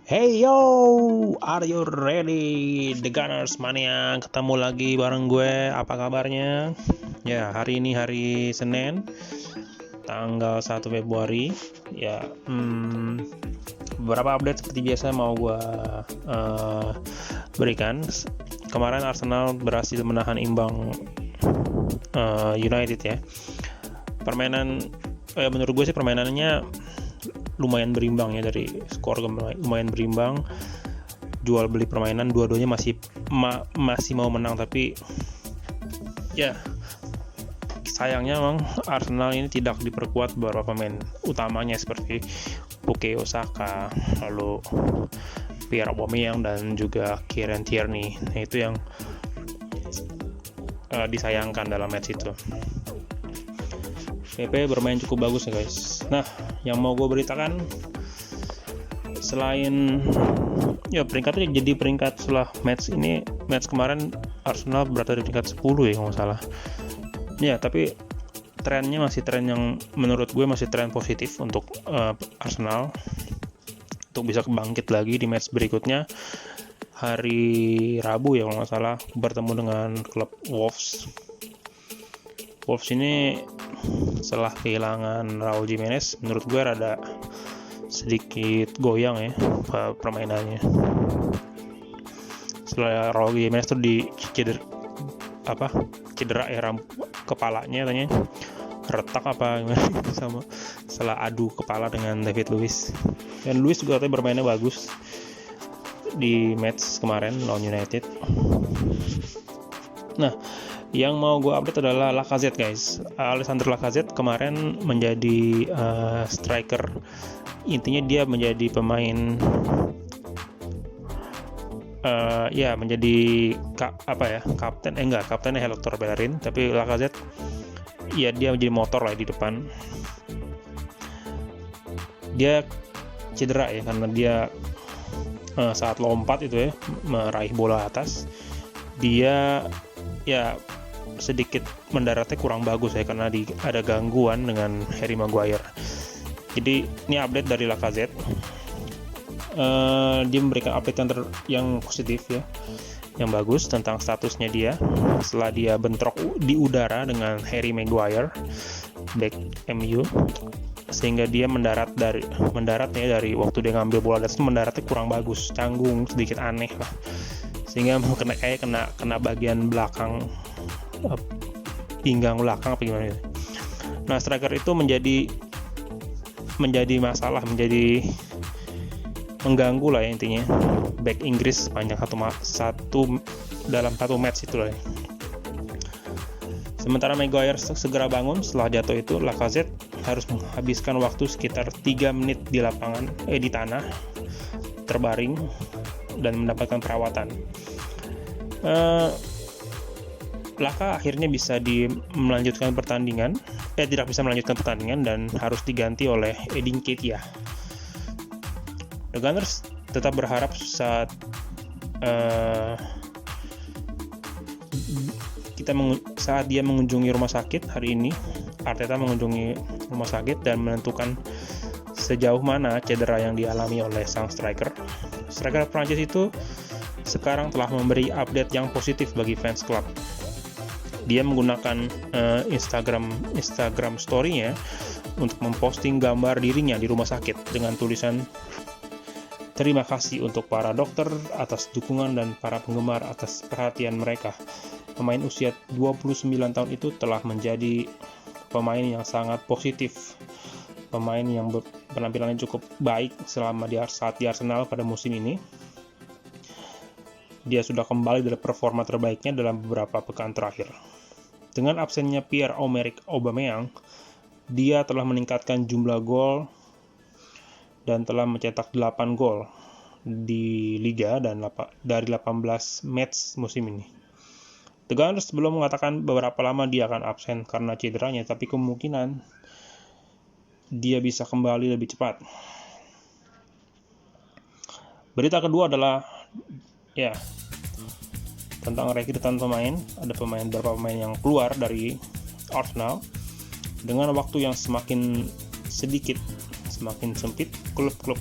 Hey yo, are you ready? The Gunners Mania, ketemu lagi bareng gue. Apa kabarnya? Ya, hari ini hari Senin, tanggal 1 Februari. Ya, beberapa update seperti biasa mau gue berikan. Kemarin Arsenal berhasil menahan imbang United ya. Menurut gue sih permainannya lumayan berimbang ya, dari skor lumayan berimbang, jual beli permainan, dua-duanya masih mau menang, tapi ya sayangnya memang Arsenal ini tidak diperkuat beberapa pemain utamanya seperti Bukayo Saka, lalu Pierre Aubameyang dan juga Kieran Tierney. Nah, itu yang disayangkan dalam match itu. PP bermain cukup bagus ya guys. Nah, yang mau gue beritakan, selain ya peringkatnya jadi peringkat setelah match kemarin Arsenal berada di peringkat 10 ya kalau nggak salah. Ya, tapi trennya masih tren yang menurut gue masih tren positif untuk Arsenal untuk bisa bangkit lagi di match berikutnya hari Rabu ya kalau nggak salah, bertemu dengan klub Wolves. Wolves ini setelah kehilangan Raul Jimenez, menurut gue rada sedikit goyang ya permainannya. Setelah Raul Jimenez tuh cedera ya kepalanya, katanya retak apa gimana sama setelah adu kepala dengan David Luiz. Dan Luiz juga katanya bermainnya bagus di match kemarin lawan United. Nah, yang mau gue update adalah Lacazette guys. Alexander Lacazette kemarin menjadi striker. Intinya dia menjadi pemain menjadi kaptennya Hector Bellerin, tapi Lacazette ya dia menjadi motor lah di depan. Dia cedera ya karena dia saat lompat itu ya meraih bola atas, dia ya sedikit mendaratnya kurang bagus ya karena ada gangguan dengan Harry Maguire. Jadi ini update dari Lacazette. Dia memberikan update yang positif ya, yang bagus tentang statusnya dia setelah dia bentrok di udara dengan Harry Maguire, back MU, sehingga dia mendaratnya dari waktu dia ngambil bola atas mendaratnya kurang bagus, canggung, sedikit aneh lah, sehingga kena bagian belakang, pinggang belakang apa gimana gitu. Nah, striker itu menjadi masalah, menjadi mengganggu lah ya intinya back Inggris sepanjang dalam satu match itu lah ya. Sementara Maguire segera bangun setelah jatuh itu, Lacazette harus menghabiskan waktu sekitar 3 menit di lapangan di tanah terbaring dan mendapatkan perawatan. Laka akhirnya tidak bisa melanjutkan pertandingan dan harus diganti oleh Edin Nketiah. The Gunners tetap berharap saat dia mengunjungi rumah sakit hari ini, Arteta mengunjungi rumah sakit dan menentukan sejauh mana cedera yang dialami oleh sang striker. Striker Prancis itu sekarang telah memberi update yang positif bagi fans klub. Dia menggunakan Instagram story-nya untuk memposting gambar dirinya di rumah sakit dengan tulisan, "Terima kasih untuk para dokter atas dukungan dan para penggemar atas perhatian mereka. Pemain usia 29 tahun itu telah menjadi pemain yang sangat positif, pemain yang penampilannya cukup baik selama saat di Arsenal pada musim ini. Dia sudah kembali dari performa terbaiknya dalam beberapa pekan terakhir. Dengan absennya Pierre-Emerick Aubameyang, dia telah meningkatkan jumlah gol dan telah mencetak 8 gol di Liga dan dari 18 match musim ini. The Gunners belum mengatakan beberapa lama dia akan absen karena cederanya, tapi kemungkinan dia bisa kembali lebih cepat." Berita kedua adalah tentang rekrutan pemain. Ada beberapa pemain yang keluar dari Arsenal dengan waktu yang semakin sedikit, semakin sempit. Klub-klub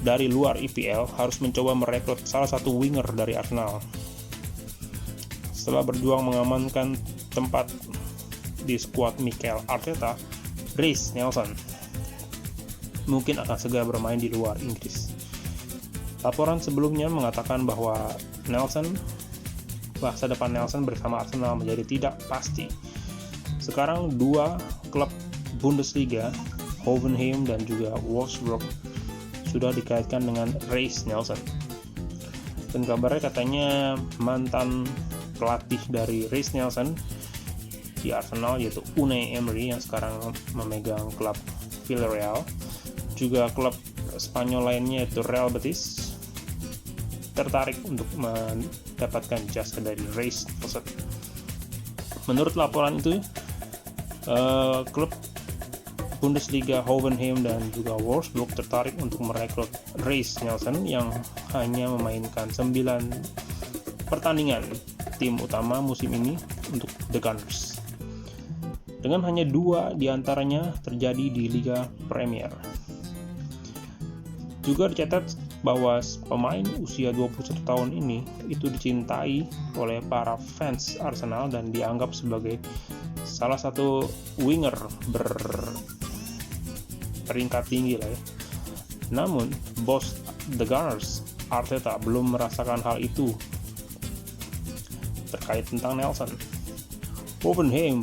dari luar EPL harus mencoba merekrut salah satu winger dari Arsenal. Setelah berjuang mengamankan tempat di skuad Mikel Arteta, Reiss Nelson mungkin akan segera bermain di luar Inggris. Laporan sebelumnya mengatakan bahwa masa depan Nelson bersama Arsenal menjadi tidak pasti. Sekarang dua klub Bundesliga, Hoffenheim dan juga Wolfsburg, sudah dikaitkan dengan Reiss Nelson. Dan kabarnya katanya mantan pelatih dari Reiss Nelson di Arsenal yaitu Unai Emery yang sekarang memegang klub Villarreal, juga klub Spanyol lainnya yaitu Real Betis, tertarik untuk mendapatkan jasa dari Reiss Nelson. Menurut laporan itu, klub Bundesliga Hoffenheim dan juga Wolfsburg tertarik untuk merekrut Reiss Nelson yang hanya memainkan 9 pertandingan tim utama musim ini untuk The Gunners, dengan hanya 2 diantaranya terjadi di Liga Premier. Juga dicatat bahwa pemain usia 21 tahun ini itu dicintai oleh para fans Arsenal dan dianggap sebagai salah satu winger berperingkat tinggi lah ya. Namun, bos The Gunners, Arteta, belum merasakan hal itu terkait tentang Nelson. Hoffenheim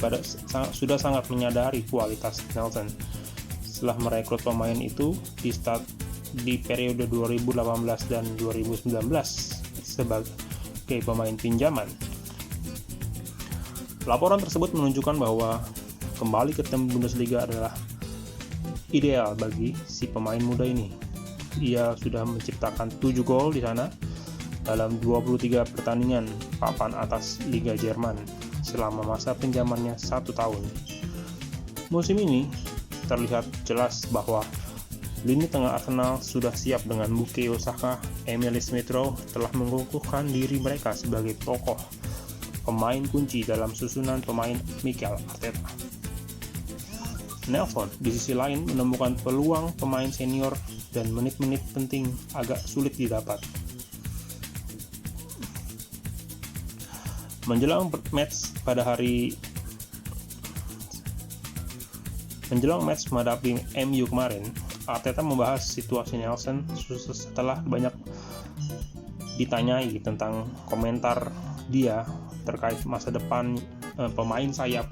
sudah sangat menyadari kualitas Nelson setelah merekrut pemain itu di periode 2018 dan 2019 sebagai pemain pinjaman. Laporan tersebut menunjukkan bahwa kembali ke tim Bundesliga adalah ideal bagi si pemain muda ini. Ia sudah menciptakan 7 gol di sana dalam 23 pertandingan papan atas Liga Jerman selama masa pinjamannya 1 tahun. Musim ini terlihat jelas bahwa lini tengah Arsenal sudah siap dengan Bukayo Saka, Emil Smith-Rowe telah mengukuhkan diri mereka sebagai tokoh pemain kunci dalam susunan pemain Mikel Arteta. Nelson di sisi lain menemukan peluang pemain senior dan menit-menit penting agak sulit didapat. Menjelang match menghadapi MU kemarin, Arteta membahas situasi Nelson setelah banyak ditanyai tentang komentar dia terkait masa depan pemain sayap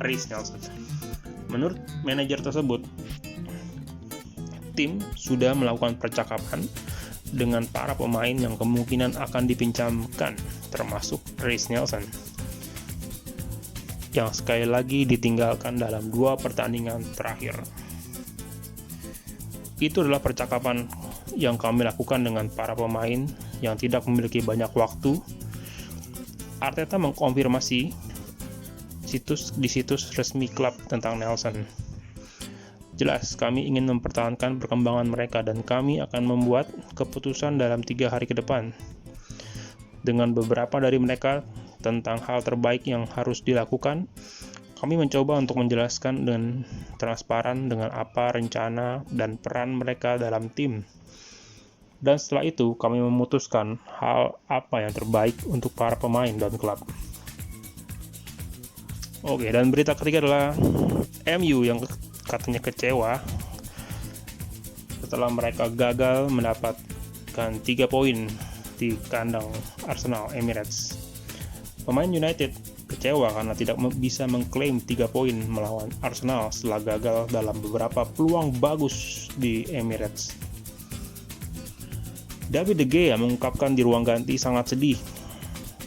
Reiss Nelson. Menurut manajer tersebut, tim sudah melakukan percakapan dengan para pemain yang kemungkinan akan dipinjamkan, termasuk Reiss Nelson, yang sekali lagi ditinggalkan dalam 2 pertandingan terakhir. Itu adalah percakapan yang kami lakukan dengan para pemain yang tidak memiliki banyak waktu. Arteta mengkonfirmasi di situs resmi klub tentang Nelson. Jelas, kami ingin mempertahankan perkembangan mereka dan kami akan membuat keputusan dalam 3 hari ke depan dengan beberapa dari mereka tentang hal terbaik yang harus dilakukan. Kami mencoba untuk menjelaskan dan transparan dengan apa rencana dan peran mereka dalam tim. Dan setelah itu, kami memutuskan hal apa yang terbaik untuk para pemain dan klub. Oke, dan berita ketiga adalah MU yang katanya kecewa setelah mereka gagal mendapatkan 3 poin di kandang Arsenal Emirates. Pemain United kecewa karena tidak bisa mengklaim 3 poin melawan Arsenal setelah gagal dalam beberapa peluang bagus di Emirates. David De Gea mengungkapkan di ruang ganti sangat sedih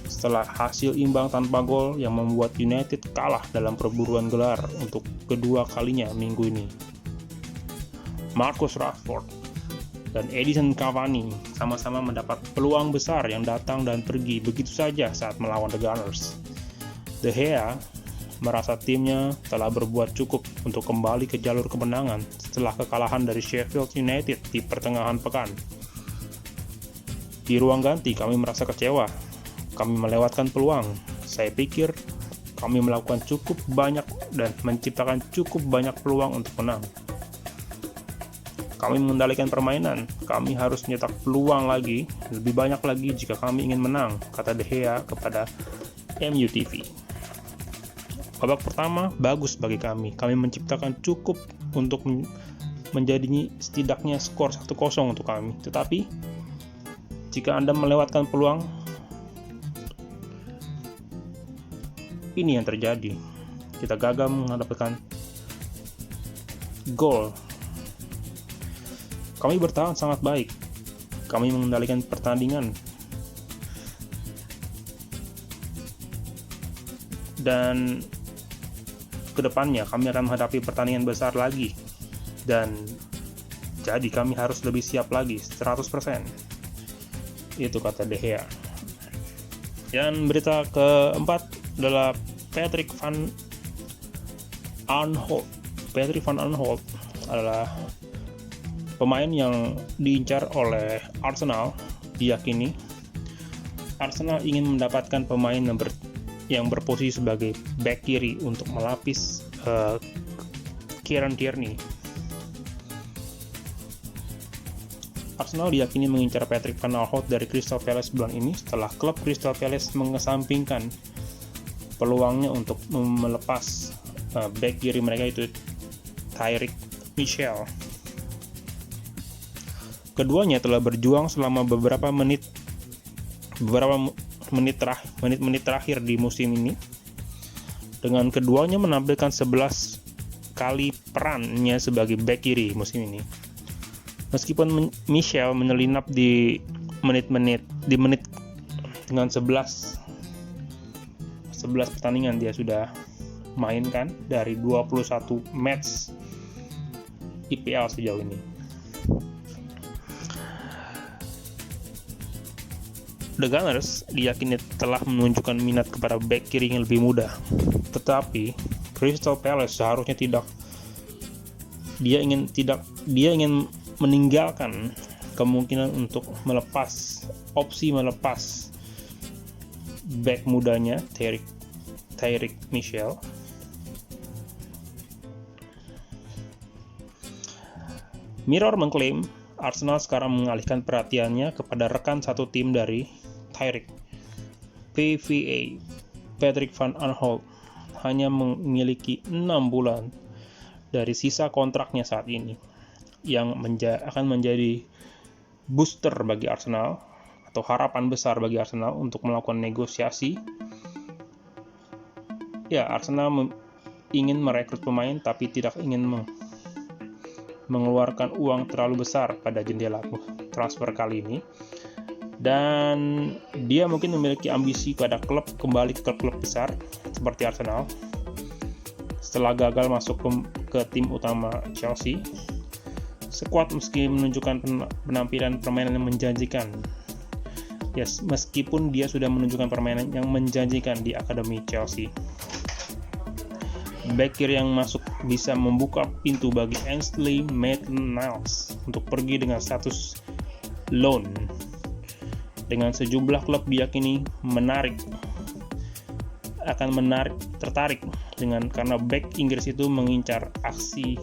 setelah hasil imbang tanpa gol yang membuat United kalah dalam perburuan gelar untuk kedua kalinya minggu ini. Marcus Rashford dan Edinson Cavani sama-sama mendapat peluang besar yang datang dan pergi begitu saja saat melawan The Gunners. De Gea merasa timnya telah berbuat cukup untuk kembali ke jalur kemenangan setelah kekalahan dari Sheffield United di pertengahan pekan. Di ruang ganti kami merasa kecewa. Kami melewatkan peluang. Saya pikir kami melakukan cukup banyak dan menciptakan cukup banyak peluang untuk menang. Kami mengendalikan permainan. Kami harus mencetak peluang lagi, lebih banyak lagi jika kami ingin menang, kata De Gea kepada MUTV. Babak pertama bagus bagi kami. Kami menciptakan cukup untuk menjadi setidaknya skor 1-0 untuk kami. Tetapi jika Anda melewatkan peluang, ini yang terjadi. Kita gagal mendapatkan gol. Kami bertahan sangat baik. Kami mengendalikan pertandingan. Dan kedepannya kami akan menghadapi pertandingan besar lagi. Dan jadi kami harus lebih siap lagi 100%. Itu kata De Gea. Dan berita keempat adalah Patrick Van Aanholt. Patrick Van Aanholt adalah pemain yang diincar oleh Arsenal. Diyakini Arsenal ingin mendapatkan pemain yang berposisi sebagai back kiri untuk melapis Kieran Tierney. Arsenal diyakini mengincar Patrick Van Aanholt dari Crystal Palace bulan ini setelah klub Crystal Palace mengesampingkan peluangnya untuk melepas back kiri mereka, itu Tyrick Mitchell. Keduanya telah berjuang selama beberapa menit terakhir di musim ini. Dengan keduanya menampilkan 11 kali perannya sebagai back kiri musim ini. Meskipun Michel menyelinap di menit dengan 11 pertandingan dia sudah mainkan dari 21 match IPL sejauh ini. The Gunners diyakini telah menunjukkan minat kepada back kiri yang lebih muda. Tetapi Crystal Palace seharusnya tidak. Dia ingin meninggalkan kemungkinan untuk melepas back mudanya Tyrick Mitchell. Mirror mengklaim Arsenal sekarang mengalihkan perhatiannya kepada rekan satu tim dari Tyrick, PVA. Patrick Van Aanholt hanya memiliki 6 bulan dari sisa kontraknya saat ini, yang akan menjadi booster bagi Arsenal atau harapan besar bagi Arsenal untuk melakukan negosiasi. Ya, Arsenal ingin merekrut pemain tapi tidak ingin mengeluarkan uang terlalu besar pada jendela transfer kali ini. Dan dia mungkin memiliki ambisi pada kembali ke klub besar seperti Arsenal setelah gagal masuk ke tim utama Chelsea. Skuad meski menunjukkan penampilan permainan yang menjanjikan. Yes, meskipun dia sudah menunjukkan permainan yang menjanjikan di akademi Chelsea. Back kiri yang masuk bisa membuka pintu bagi Ainsley Maitland-Niles untuk pergi dengan status loan. Dengan sejumlah klub diyakini tertarik karena back Inggris itu mengincar aksi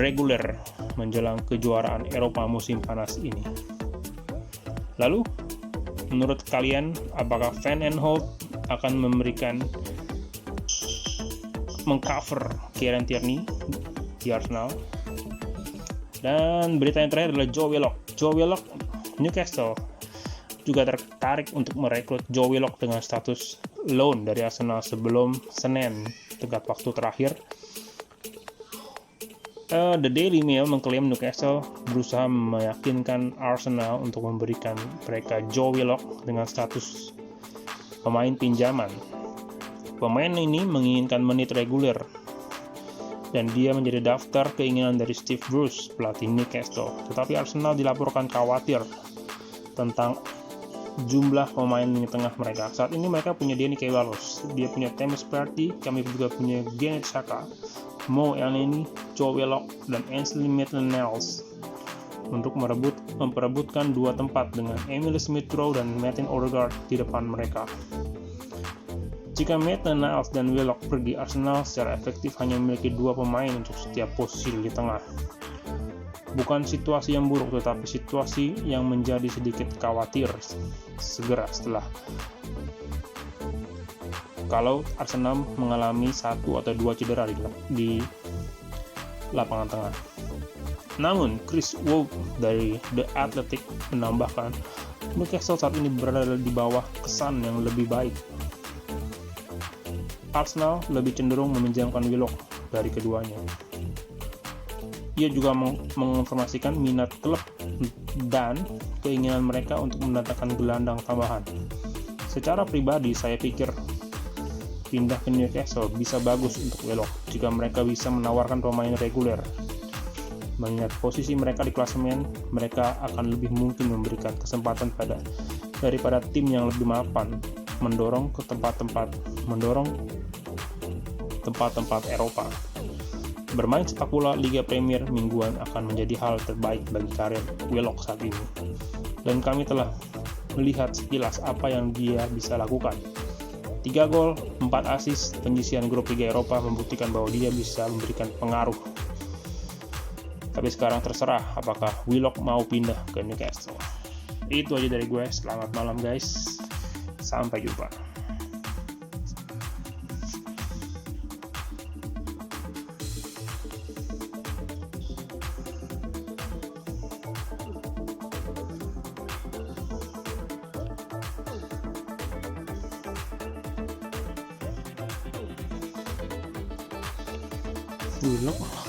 reguler menjelang kejuaraan Eropa musim panas ini. Lalu, menurut kalian, apakah Van Aanholt akan mengcover Kieran Tierney di Arsenal? Dan berita yang terakhir adalah Joe Willock. Newcastle juga tertarik untuk merekrut Joe Willock dengan status loan dari Arsenal sebelum Senin, tenggat waktu terakhir. The Daily Mail mengklaim Newcastle berusaha meyakinkan Arsenal untuk memberikan mereka Joe Willock dengan status pemain pinjaman. Pemain ini menginginkan menit reguler dan dia menjadi daftar keinginan dari Steve Bruce, pelatih Newcastle. Tetapi Arsenal dilaporkan khawatir tentang jumlah pemain di tengah mereka. Saat ini mereka punya Danny Ceballos, dia punya Thomas Partey, kami juga punya Granit Xhaka, Mo Elneny, Joe Willock, dan Ainsley Maitland-Niles untuk memperebutkan dua tempat dengan Emil Smith-Rowe dan Martin Odegaard di depan mereka. Jika Maitland-Niles dan Willock pergi, Arsenal secara efektif hanya memiliki dua pemain untuk setiap posisi di tengah. Bukan situasi yang buruk, tetapi situasi yang menjadi sedikit khawatir segera setelah kalau Arsenal mengalami 1 atau 2 cedera di lapangan tengah. Namun, Chris Wood dari The Athletic menambahkan, Newcastle saat ini berada di bawah kesan yang lebih baik. Arsenal lebih cenderung meminjamkan Willock dari keduanya. Ia juga menginformasikan minat klub dan keinginan mereka untuk mendatangkan gelandang tambahan. Secara pribadi, saya pikir pindah ke Newcastle bisa bagus untuk Willock jika mereka bisa menawarkan pemain reguler. Mengingat posisi mereka di klasemen, mereka akan lebih mungkin memberikan kesempatan daripada tim yang lebih mapan mendorong tempat-tempat Eropa. Bermain sepak bola Liga Premier mingguan akan menjadi hal terbaik bagi karir Willock saat ini. Dan kami telah melihat sekilas apa yang dia bisa lakukan. 3 gol, 4 assist, penyisian grup Liga Eropa membuktikan bahwa dia bisa memberikan pengaruh. Tapi sekarang terserah apakah Willock mau pindah ke Newcastle. Itu aja dari gue. Selamat malam guys. Sampai jumpa. Willock